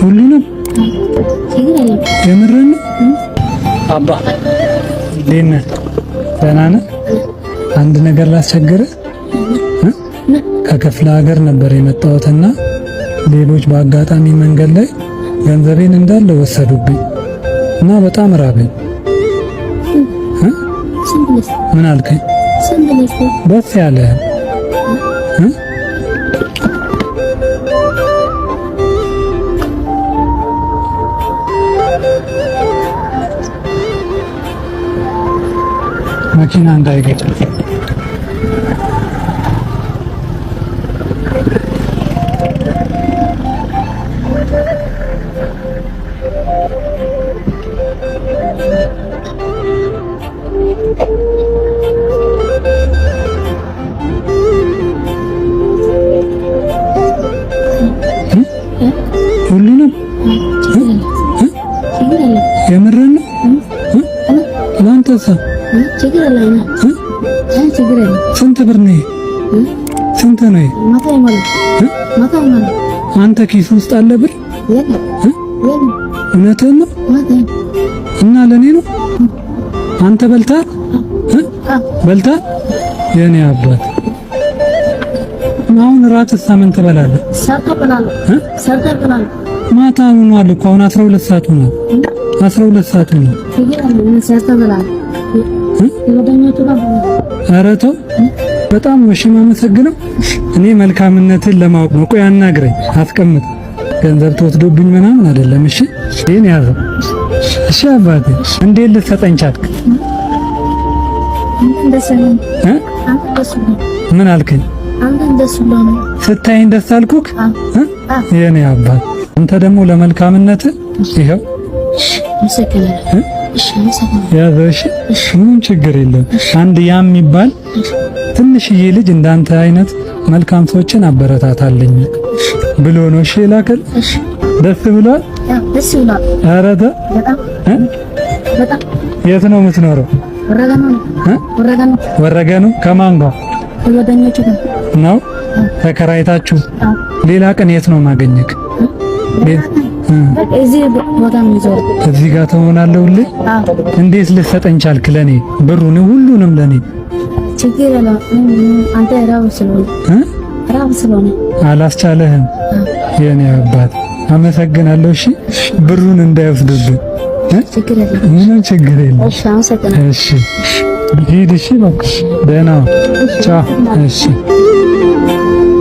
ሁሉንም የምርን አባ ዴነ ደህና ነህ? አንድ ነገር ላስቸግርህ። ከክፍለ ሀገር ነበር የመጣሁትና ሌሎች በአጋጣሚ መንገድ ላይ ገንዘቤን እንዳለ ወሰዱብኝ እና በጣም ራበኝ። ምን አልከኝ? ደስ ያለ መኪና እንዳይገጭ ሁሉንም የምርን ላንተሳ ችግር አለና ችግር አለ። ስንት ብር ነው? ስንት ነው? ማታ አንተ ኪስ ውስጥ አለ ብር? እውነትህን ነው? እና ለኔ ነው? አንተ በልተሃል? በልተሃል? የኔ አባት አሁን እራትስ ምን ትበላለህ? ማታ ነው አለ እኮ አሁን 12 ሰዓት ነው። 12 ሰዓት ነው። ኧረ ተው በጣም እሺ የማመሰግነው እኔ መልካምነትን ለማወቅ ነው። ቆይ አናግረኝ፣ አስቀምጥ። ገንዘብ ተወስዶብኝ ምናምን አይደለም። እሺ ይሄን ያዘው። እሺ አባቴ እንዴት ልትሰጠኝ ቻልክ? ምን አልከኝ? ስታይኝ ደስ አልኩክ? የኔ አባት አንተ ደግሞ ለመልካምነት ይሄው ያዘሽ። ምንም ችግር የለም። አንድ ያም የሚባል ትንሽዬ ልጅ እንዳንተ አይነት መልካም ሰዎችን አበረታታለኝ ብሎ ነው። እሺ ላከል። ደስ ብሏል? ደስ ብሏል። ኧረ ተው በጣም የት ነው የምትኖረው? ወረገኑ ከማን ጋር ነው ተከራይታችሁ? ሌላ ቀን የት ነው ማገኘክ? እዚህ ጋር ትሆናለህ። እንዴት ልትሰጠኝ ቻልክ? ለኔ ብሩን ሁሉንም ለኔ ችግር አለ። አንተ ራብ ስለሆነ አላስቻለህም። የኔ አባት አመሰግናለሁ። እሺ ብሩን እንዳይወስዱብኝ። ምንም ችግር የለም። እሺ ሂድ። እሺ በቃ ደህና ቻው። እሺ